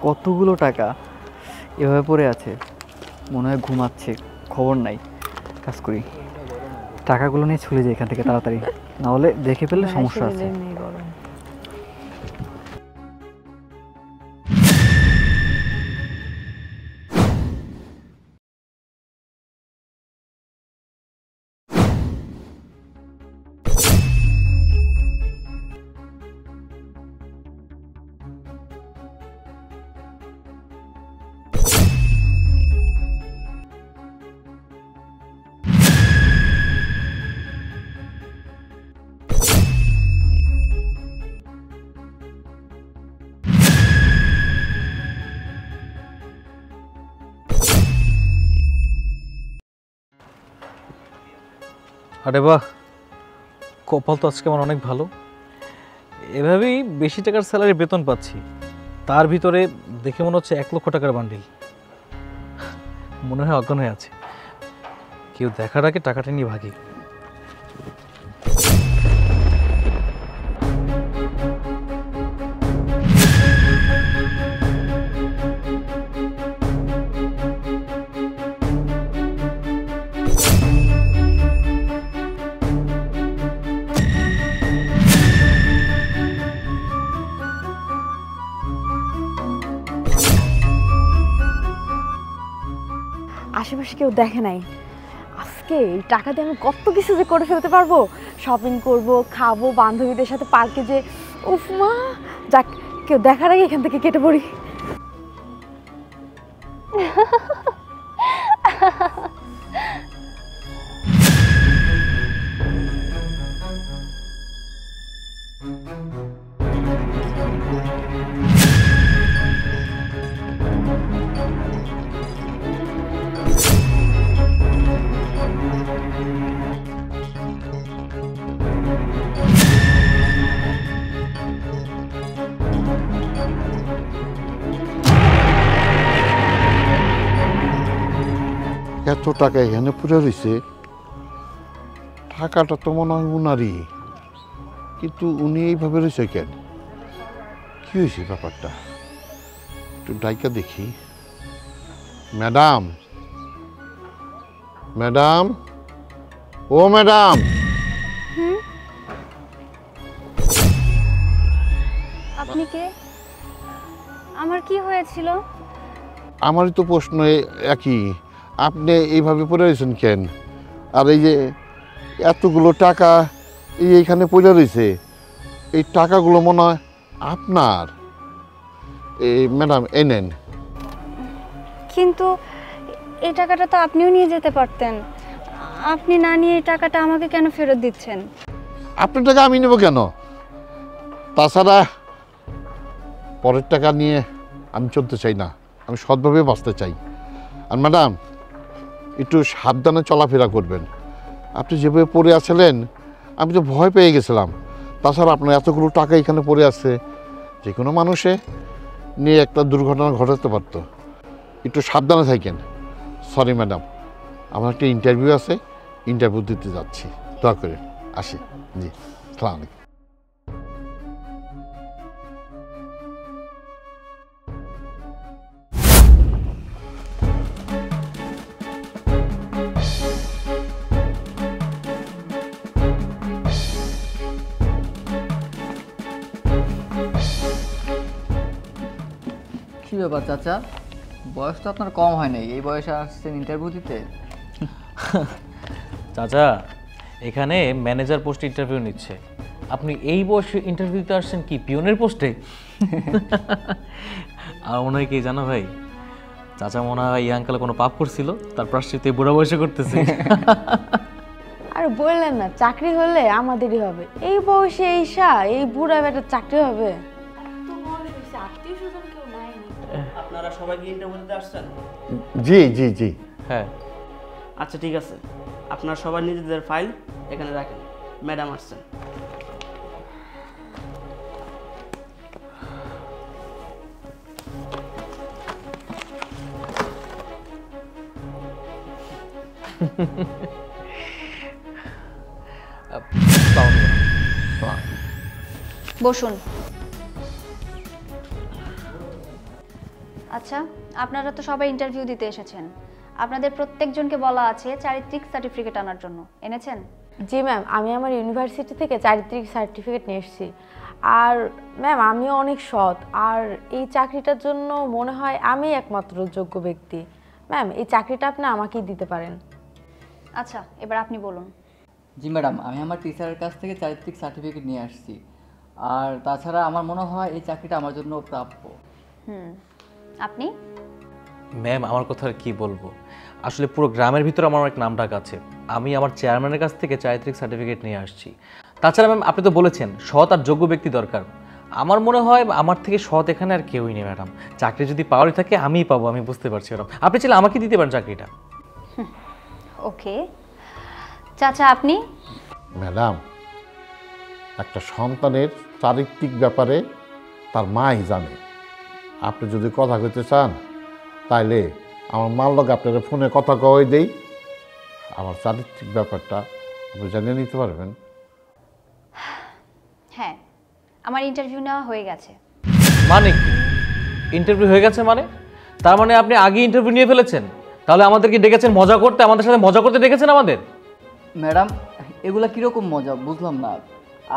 কতগুলো টাকা এভাবে পড়ে আছে, মনে হয় ঘুমাচ্ছে, খবর নাই। কাজ করি, টাকাগুলো নিয়ে চলে যাই এখান থেকে তাড়াতাড়ি, না হলে দেখে ফেললে সমস্যা আছে। আরে বাহ, কপাল তো আজকে আমার অনেক ভালো। এভাবেই বেশি টাকার স্যালারি বেতন পাচ্ছি, তার ভিতরে দেখে মনে হচ্ছে 1 লক্ষ টাকার বান্ডিল। মনে হয় অজ্ঞান হয়ে আছে, কেউ দেখার আগে টাকাটা নিয়ে ভাগি। আশেপাশে কেউ দেখে নাই, আজকে এই টাকা দিয়ে আমি কত কিছু যে করে ফেলতে পারবো। শপিং করব, খাবো, বান্ধবীদের সাথে পার্কে যে, উফ মা, যাক কেউ দেখার আগে এখান থেকে কেটে পড়ি। এত টাকা এখানে পড়ে রয়েছে, টাকাটা তো মনে হয় উনারই, কিন্তু উনি এইভাবে রয়েছে কেন? কি হয়েছে ব্যাপারটা? একটু ডাইকা দেখি। ম্যাডাম, ম্যাডাম, ও ম্যাডাম। আপনি কে? আমার কি হয়েছিল? আমারই তো প্রশ্ন একই, আপনি এইভাবে পড়ে রয়েছেন কেন? আর এই যে এতগুলো টাকা এইখানে পড়ে রয়েছে, এই টাকাগুলো মনে হয় আপনার। এই ম্যাডাম, এই নেন। কিন্তু এই টাকাটা তো আপনিও নিয়ে যেতে পারতেন, আপনি না নিয়ে এই টাকাটা আমাকে কেন ফেরত দিচ্ছেন? আপনার টাকা আমি নেব কেন? তাছাড়া পরের টাকা নিয়ে আমি চলতে চাই না, আমি সৎভাবে বাঁচতে চাই। আর ম্যাডাম, একটু সাবধানে চলাফেরা করবেন। আপনি যেভাবে পড়ে আছিলেন, আমি তো ভয় পেয়ে গেছিলাম। তাছাড়া আপনার এতগুলো টাকা এখানে পড়ে আছে, যে কোনো মানুষে নিয়ে একটা দুর্ঘটনা ঘটাতে পারতো। একটু সাবধানে থাকেন। সরি ম্যাডাম, আমার একটা ইন্টারভিউ আছে, ইন্টারভিউ দিতে যাচ্ছি, দয়া করে আসি। জি, আসসালামু আলাইকুম। কি ব্যাপার চাচা, বয়স তো আপনার কম হয় নাই, এই বয়সে আসছেন ইন্টারভিউ দিতে? চাচা, এখানে ম্যানেজার পোস্টে ইন্টারভিউ নিচ্ছে, আপনি এই বয়সে ইন্টারভিউ দিতে আসছেন কি পিয়নের পোস্টে? আর মনে হয় কি জানো ভাই, চাচা মনে হয় এই আঙ্কেল কোনো পাপ করছিল, তার প্রায়শ্চিত্ত বুড়া বয়সে করতেছে। আর বললেন না, চাকরি হলে আমাদেরই হবে। এই বয়সে এই বুড়া বেটার চাকরি হবে? আপনারা সবাই কি ইন্টারভিউ দিতে আসছেন? জি জি জি। হ্যাঁ, আচ্ছা ঠিক আছে, আপনারা সবাই নিজেদের ফাইল এখানে রাখেন, ম্যাডাম আসছেন। বসুন। আচ্ছা, আপনারা তো সবাই ইন্টারভিউ দিতে এসেছেন, আপনাদের প্রত্যেকজনকে বলা আছে চারিত্রিক সার্টিফিকেট আনার জন্য। এনেছেন? জি ম্যাম, আমি আমার ইউনিভার্সিটি থেকে চারিত্রিক সার্টিফিকেট নিয়ে এসেছি। আর ম্যাম, আমিও অনেক সৎ, আর এই চাকরিটার জন্য মনে হয় আমি একমাত্র যোগ্য ব্যক্তি। ম্যাম, এই চাকরিটা আপনি আমাকেই দিতে পারেন। আচ্ছা, এবার আপনি বলুন। জি ম্যাডাম, আমি আমার টিচারের কাছ থেকে চারিত্রিক সার্টিফিকেট নিয়ে আসছি। আর তাছাড়া আমার মনে হয় এই চাকরিটা আমার জন্য প্রাপ্য। আপনি? ম্যাম, আমার কথা আর কি বলবো, আসলে পুরো গ্রামের ভিতরে আমার অনেক নাম ডাক আছে। আমি আমার চেয়ারম্যানের কাছ থেকে চারিত্রিক সার্টিফিকেট নিয়ে আসছি। তাছাড়া ম্যাম, আপনি তো বলেছেন সৎ আর যোগ্য ব্যক্তি দরকার। আমার মনে হয় আমার থেকে সৎ এখানে আর কেউই নেই ম্যাডাম। চাকরি যদি পাওয়ারই থাকে আমিই পাবো, আমি বুঝতে পারছি ম্যাডাম। আপনি চাইলে আমাকে দিতে পারেন চাকরিটা। ওকে, চাচা আপনি? ম্যাডাম, একটা সন্তানের চারিত্রিক ব্যাপারে তার মাই জানে। আপনি যদি কথা কইতে চান তাইলে আমার মার লগে আপনারা ফোনে কথা কই দেই, আমার চারিত্রিক ব্যাপারটা আপনি জানিয়ে নিতে পারবেন। হ্যাঁ, আমার ইন্টারভিউ নেওয়া হয়ে গেছে। মানে কি ইন্টারভিউ হয়ে গেছে? মানে তার মানে আপনি আগে ইন্টারভিউ নিয়ে ফেলেছেন? তাহলে আমাদেরকে ডেকেছেন মজা করতে, আমাদের সাথে মজা করতে ডেকেছেন আমাদের? ম্যাডাম, এগুলা কীরকম মজা বুঝলাম না।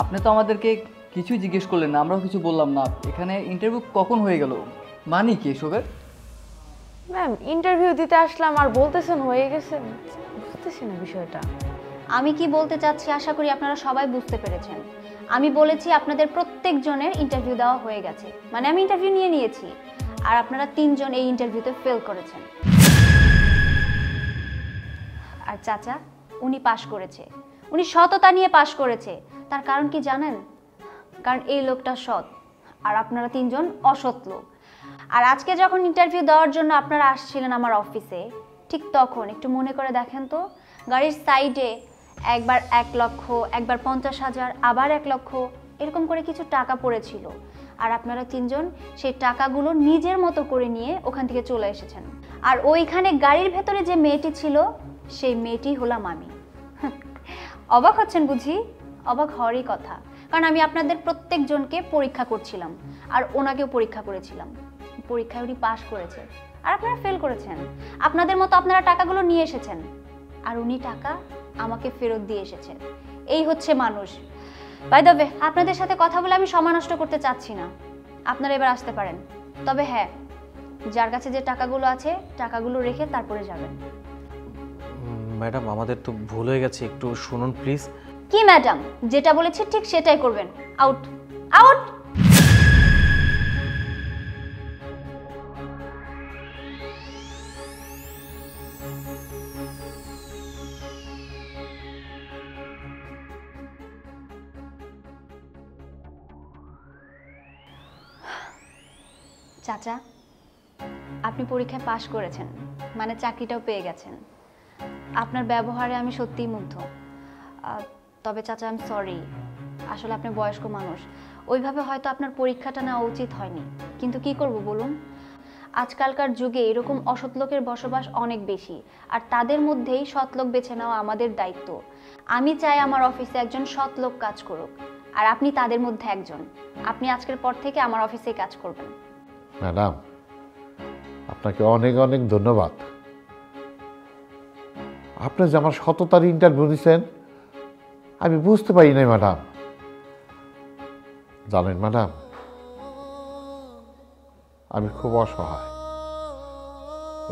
আপনি তো আমাদেরকে কিছুই জিজ্ঞেস করলেন না, আমরাও কিছু বললাম না। এখানে ইন্টারভিউ কখন হয়ে গেল? মানে কি এসবের? ম্যাম, ইন্টারভিউ দিতে আসলাম আর বলতেছেন হয়ে গেছে, বুঝতেছি না বিষয়টা। আমি কি বলতে চাচ্ছি আশা করি আপনারা সবাই বুঝতে পেরেছেন। আমি বলেছি আপনাদের প্রত্যেকজনের ইন্টারভিউ দেওয়া হয়ে গেছে, মানে আমি ইন্টারভিউ নিয়ে নিয়েছি, আর আপনারা 3 জন এই ইন্টারভিউতে ফেল করেছেন। আর চাচা, উনি পাশ করেছে, উনি সততা নিয়ে পাশ করেছে। তার কারণ কি জানেন? কারণ এই লোকটা সৎ, আর আপনারা 3 জন অসৎ লোক। আর আজকে যখন ইন্টারভিউ দেওয়ার জন্য আপনারা আসছিলেন আমার অফিসে, ঠিক তখন একটু মনে করে দেখেন তো, গাড়ির সাইডে একবার 1 লক্ষ, একবার 50,000, আবার 1 লক্ষ, এরকম করে কিছু টাকা পড়েছিল। আর আপনারা 3 জন সেই টাকাগুলো নিজের মতো করে নিয়ে ওখান থেকে চলে এসেছেন। আর ওইখানে গাড়ির ভেতরে যে মেয়েটি ছিল, সেই মেয়েটি হলাম আমি। অবাক হচ্ছেন বুঝি? অবাক হওয়ারই কথা, কারণ আমি আপনাদের প্রত্যেকজনকে পরীক্ষা করছিলাম, আর ওনাকেও পরীক্ষা করেছিলাম। পরীক্ষায় উনি পাশ করেছে, আর আপনারা ফেল করেছেন। আপনাদের মতো আপনারা টাকাগুলো নিয়ে এসেছেন, আর উনি টাকা আমাকে ফেরত দিয়ে এসেছেন। এই হচ্ছে মানুষ। বাই দ্য ওয়ে, আপনাদের সাথে কথা বলে আমি সময় নষ্ট করতে চাচ্ছি না, আপনারা এবার আসতে পারেন। তবে হ্যাঁ, যার কাছে যে টাকাগুলো আছে টাকাগুলো রেখে তারপরে যাবেন। ম্যাডাম, আমাদের তো ভুল হয়ে গেছে, একটু শুনুন প্লিজ। কি ম্যাডাম? যেটা বলেছি ঠিক সেটাই করবেন। Out, out. চাচা, আপনি পরীক্ষায় পাশ করেছেন, মানে চাকরিটাও পেয়ে গেছেন। আপনার ব্যবহারে আমি সত্যিই মুগ্ধ। তবে চাচা, আমি সরি, আসলে আপনি বয়স্ক মানুষ, ওইভাবে হয়তো আপনার পরীক্ষাটা নেওয়া উচিত হয়নি। কিন্তু কি করব বলুন, আজকালকার যুগে এরকম অসৎ লোকের বসবাস অনেক বেশি, আর তাদের মধ্যেই সৎ লোক বেছে নেওয়া আমাদের দায়িত্ব। আমি চাই আমার অফিসে একজন সৎ লোক কাজ করুক, আর আপনি তাদের মধ্যে একজন। আপনি আজকের পর থেকে আমার অফিসেই কাজ করবেন। ম্যাডাম, আপনাকে অনেক অনেক ধন্যবাদ। আপনি যে আমার সততার ইন্টারভিউ দিচ্ছেন আমি বুঝতে পারি নাই ম্যাডাম। জানেন ম্যাডাম, আমি খুব অসহায়।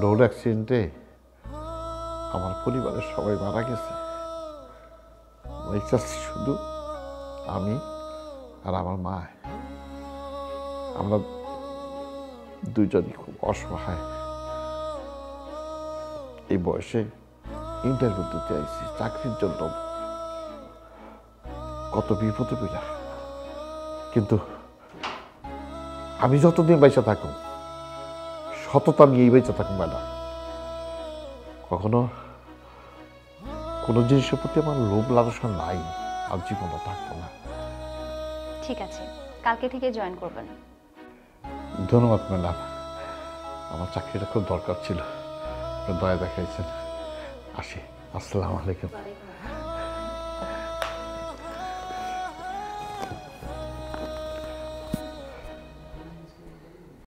রোড অ্যাক্সিডেন্টে আমার পরিবারের সবাই মারা গেছে, শুধু আমি আর আমার মা। আমরা দুইজনই খুব অসহায়। এই বয়সে ইন্টারভিউ দিতে আইছি চাকরির জন্য, কত বিপদে পড়া। কিন্তু আমি যতদিন বাইচা থাকুন সততা নিয়েই বেঁচে থাকুন ম্যাডাম। কখনো কোনো জিনিসের প্রতি আমার লোভ লালসা নাই, আর জীবনও থাকবো না। ঠিক আছে, কালকে থেকে জয়েন করবেন। ধন্যবাদ ম্যাডাম, আমার চাকরিটা খুব দরকার ছিল, আপনি দয়া দেখাইছেন। আসি, আসসালামু আলাইকুম।